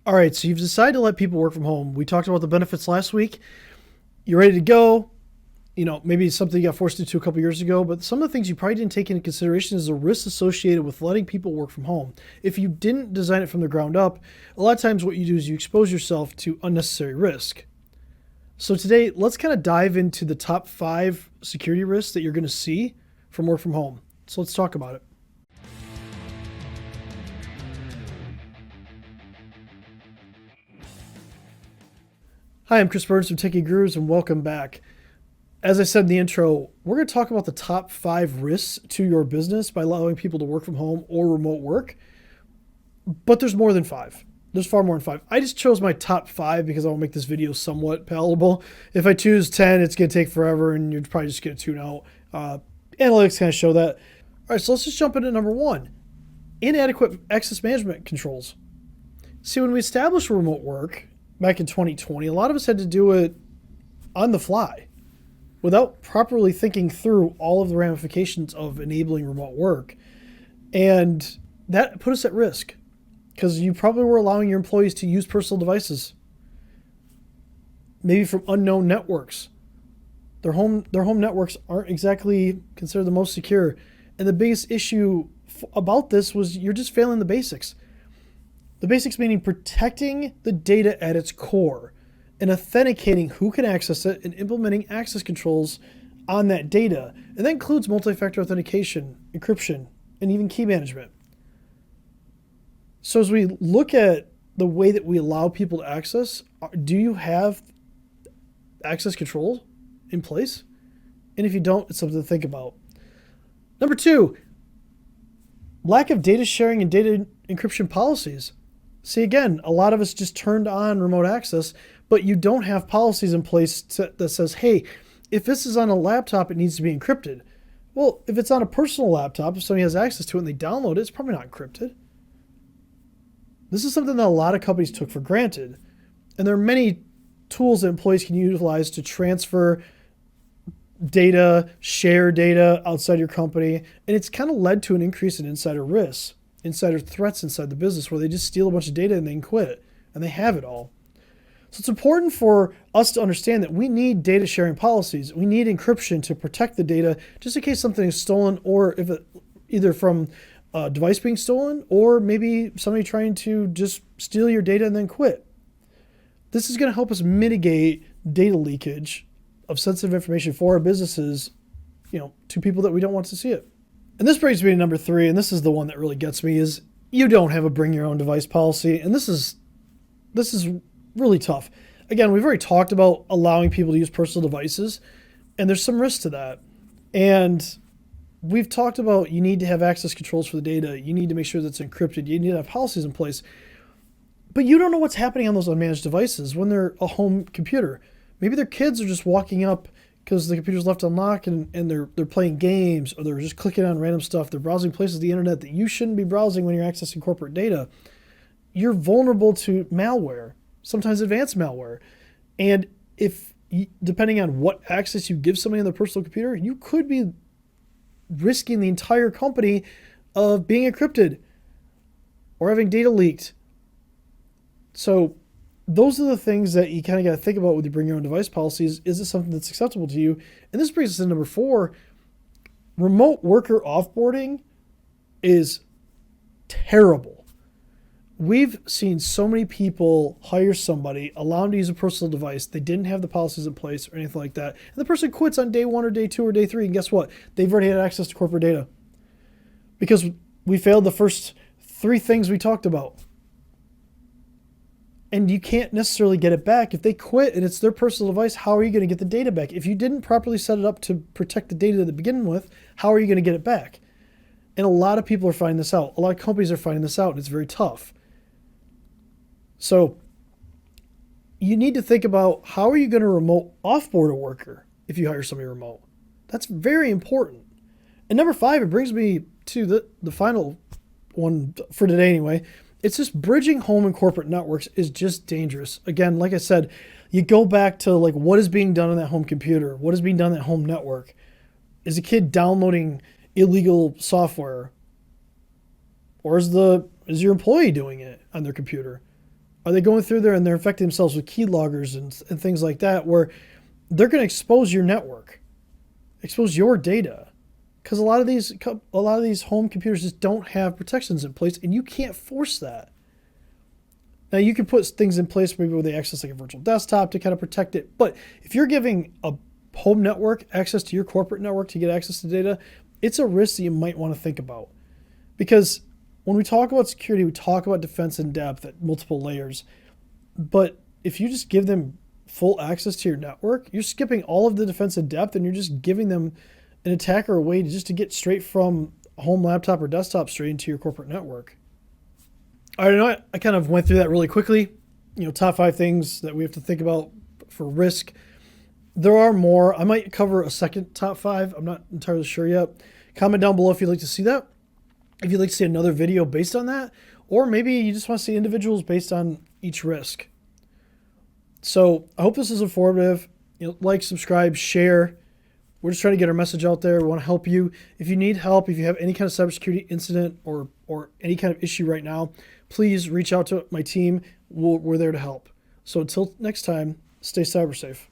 All right, so you've decided to let people work from home. We talked about the benefits last week. You're ready to go. Maybe it's something you got forced into a couple years ago, but some of the things you probably didn't take into consideration is the risks associated with letting people work from home. If you didn't design it from the ground up, a lot of times what you do is you expose yourself to unnecessary risk. So today, let's kind of dive into the top 5 security risks that you're going to see from work from home. So let's talk about it. Hi, I'm Chris Burns from Techie Gurus, and welcome back. As I said in the intro, we're going to talk about the top 5 risks to your business by allowing people to work from home or remote work. But there's more than 5. There's far more than 5. I just chose my top 5 because I want to make this video somewhat palatable. If I choose 10, it's going to take forever and you're probably just going to tune out. Analytics kind of show that. All right, so let's just jump into number 1. Inadequate access management controls. See, when we established remote work back in 2020, a lot of us had to do it on the fly without properly thinking through all of the ramifications of enabling remote work. And that put us at risk because you probably were allowing your employees to use personal devices, maybe from unknown networks. Their home networks aren't exactly considered the most secure. And the biggest issue about this was you're just failing the basics. The basics meaning protecting the data at its core and authenticating who can access it and implementing access controls on that data. And that includes multi-factor authentication, encryption, and even key management. So as we look at the way that we allow people to access, do you have access control in place? And if you don't, it's something to think about. Number 2, lack of data sharing and data encryption policies. See, again, a lot of us just turned on remote access, but you don't have policies in place that says, hey, if this is on a laptop, it needs to be encrypted. Well, if it's on a personal laptop, if somebody has access to it and they download it, it's probably not encrypted. This is something that a lot of companies took for granted. And there are many tools that employees can utilize to transfer data, share data outside your company. And it's kind of led to an increase in insider risks, insider threats inside the business where they just steal a bunch of data and they can quit and they have it all. So it's important for us to understand that we need data sharing policies. We need encryption to protect the data just in case something is stolen, or if it either from a device being stolen or maybe somebody trying to just steal your data and then quit. This is going to help us mitigate data leakage of sensitive information for our businesses, to people that we don't want to see it. And this brings me to number 3, and this is the one that really gets me, is you don't have a bring your own device policy. And this is really tough. Again, we've already talked about allowing people to use personal devices, and there's some risk to that. And we've talked about you need to have access controls for the data. You need to make sure that's encrypted. You need to have policies in place. But you don't know what's happening on those unmanaged devices when they're a home computer. Maybe their kids are just walking up because the computer's left unlocked and they're playing games, or they're just clicking on random stuff. They're browsing places on the internet that you shouldn't be browsing when you're accessing corporate data. You're vulnerable to malware, sometimes advanced malware. And depending on what access you give somebody on their personal computer, you could be risking the entire company of being encrypted or having data leaked. So those are the things that you kind of got to think about when you bring your own device policies. Is it something that's acceptable to you? And this brings us to number 4. Remote worker offboarding is terrible. We've seen so many people hire somebody, allow them to use a personal device. They didn't have the policies in place or anything like that. And the person quits on day 1 or day 2 or day 3. And guess what? They've already had access to corporate data because we failed the first 3 things we talked about. And you can't necessarily get it back. If they quit and it's their personal device, how are you going to get the data back? If you didn't properly set it up to protect the data to begin with, how are you going to get it back? And a lot of people are finding this out. A lot of companies are finding this out, and it's very tough. So you need to think about, how are you going to remote offboard a worker if you hire somebody remote? That's very important. And number 5, it brings me to the final one for today anyway. It's just bridging home and corporate networks is just dangerous. Again, like I said, you go back to what is being done on that home computer? What is being done on that home network? Is a kid downloading illegal software? Or is your employee doing it on their computer? Are they going through there and they're infecting themselves with keyloggers and things like that, where they're going to expose your network, expose your data? Because a lot of these home computers just don't have protections in place, and you can't force that. Now, you can put things in place maybe where they access like a virtual desktop to kind of protect it. But if you're giving a home network access to your corporate network to get access to data, it's a risk that you might want to think about. Because when we talk about security, we talk about defense in depth at multiple layers. But if you just give them full access to your network, you're skipping all of the defense in depth, and you're just giving them an attacker a way to get straight from a home laptop or desktop straight into your corporate network. All right, I know I kind of went through that really quickly. Top 5 things that we have to think about for risk. There are more. I might cover a second top 5. I'm not entirely sure yet. Comment down below if you'd like to see that. If you'd like to see another video based on that, or maybe you just want to see individuals based on each risk. So I hope this is informative. Like, subscribe, share. We're just trying to get our message out there. We want to help you. If you need help, if you have any kind of cybersecurity incident or any kind of issue right now, please reach out to my team. We're there to help. So until next time, stay cyber safe.